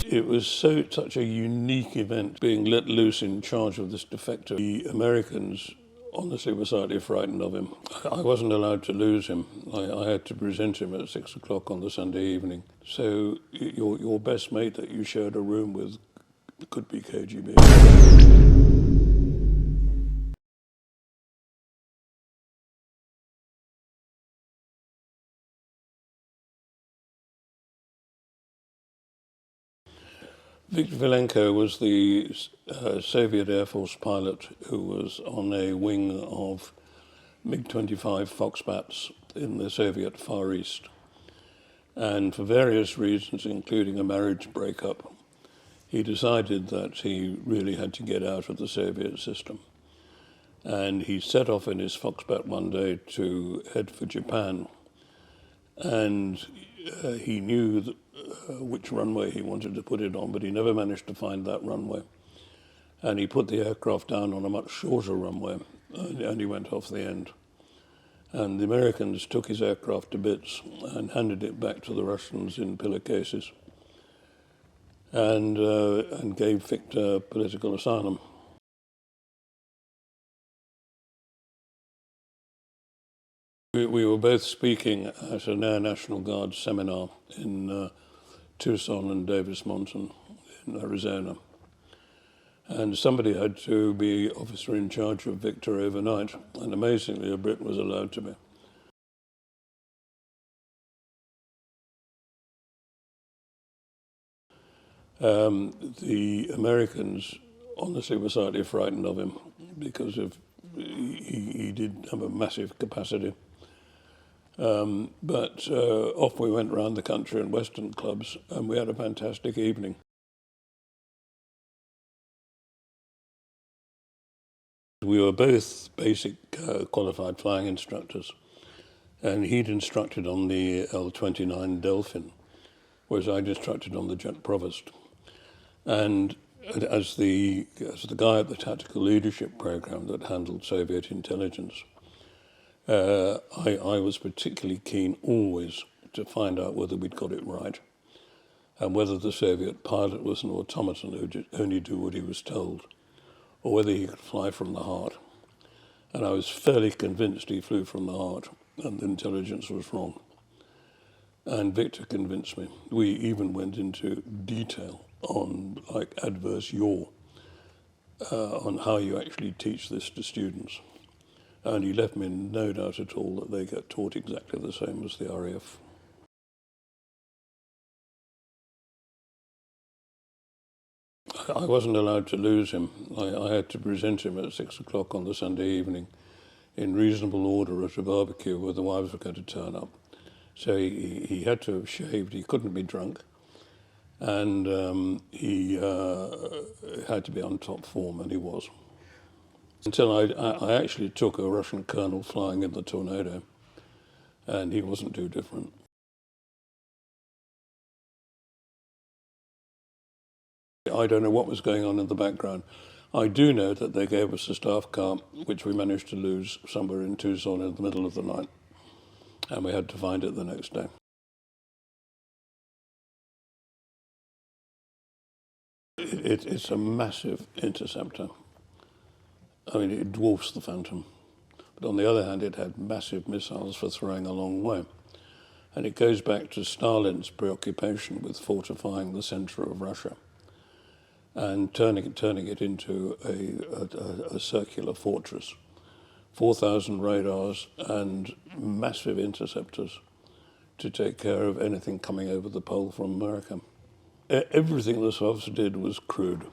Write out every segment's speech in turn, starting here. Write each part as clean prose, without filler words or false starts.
It was such a unique event, being let loose in charge of this defector. The Americans honestly were slightly frightened of him. I wasn't allowed to lose him. I had to present him at 6 o'clock on the Sunday evening. So your best mate that you shared a room with could be KGB. Viktor Belenko was the Soviet Air Force pilot who was on a wing of MiG-25 Foxbats in the Soviet Far East. And for various reasons, including a marriage breakup, he decided that he really had to get out of the Soviet system. And he set off in his Foxbat one day to head for Japan. And he knew which runway he wanted to put it on, but he never managed to find that runway. And he put the aircraft down on a much shorter runway, and he went off the end. And the Americans took his aircraft to bits and handed it back to the Russians in pillowcases, and gave Viktor political asylum. We were both speaking at an Air National Guard seminar in Tucson and Davis Mountain in Arizona. And somebody had to be officer in charge of Viktor overnight, and amazingly a Brit was allowed to be. The Americans honestly were slightly frightened of him because he did have a massive capacity. But off we went around the country in Western clubs, and we had a fantastic evening. We were both basic qualified flying instructors, and he'd instructed on the L-29 Delphin, whereas I'd instructed on the Jet Provost. And as the guy at the Tactical Leadership Program that handled Soviet intelligence, I was particularly keen always to find out whether we'd got it right, and whether the Soviet pilot was an automaton who would only do what he was told, or whether he could fly from the heart. And I was fairly convinced he flew from the heart, and the intelligence was wrong. And Viktor convinced me. We even went into detail on, like, adverse yaw, on how you actually teach this to students. And he left me in no doubt at all that they get taught exactly the same as the RAF. I wasn't allowed to lose him. I had to present him at 6 o'clock on the Sunday evening in reasonable order at a barbecue where the wives were going to turn up. So he had to have shaved, he couldn't be drunk, and he had to be on top form, and he was. Until I actually took a Russian colonel flying in the Tornado, and he wasn't too different. I don't know what was going on in the background. I do know that they gave us a staff car, which we managed to lose somewhere in Tucson in the middle of the night, and we had to find it the next day. It's a massive interceptor. I mean, it dwarfs the Phantom. But on the other hand, it had massive missiles for throwing a long way. And it goes back to Stalin's preoccupation with fortifying the center of Russia and turning it into a circular fortress. 4,000 radars and massive interceptors to take care of anything coming over the pole from America. Everything the Sovs did was crude.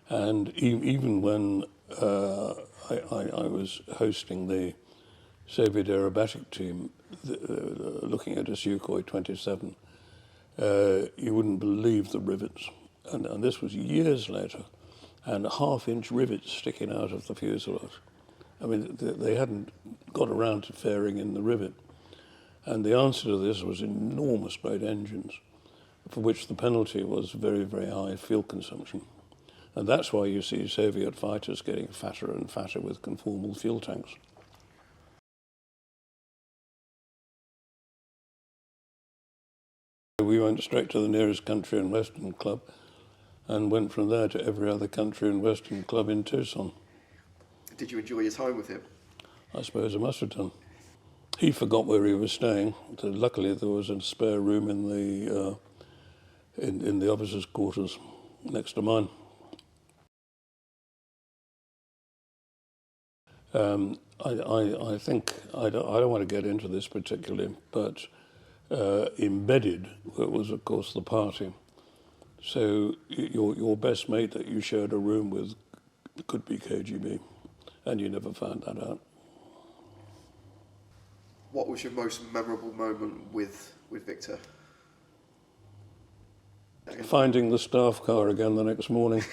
And even when I was hosting the Soviet aerobatic team, looking at a Sukhoi 27, you wouldn't believe the rivets. And this was years later, and half-inch rivets sticking out of the fuselage. I mean, they hadn't got around to fairing in the rivet. And the answer to this was enormous great engines, for which the penalty was very, very high fuel consumption. And that's why you see Soviet fighters getting fatter and fatter with conformal fuel tanks. we went straight to the nearest country and western club and went from there to every other country and western club in Tucson. Did you enjoy your time with him? I suppose I must have done. He forgot where he was staying. So luckily, there was a spare room in the officers' quarters next to mine. I think I don't want to get into this particularly, but embedded was, of course, the party. So your best mate that you shared a room with could be KGB, and you never found that out. What was your most memorable moment with Viktor? Finding the staff car again the next morning.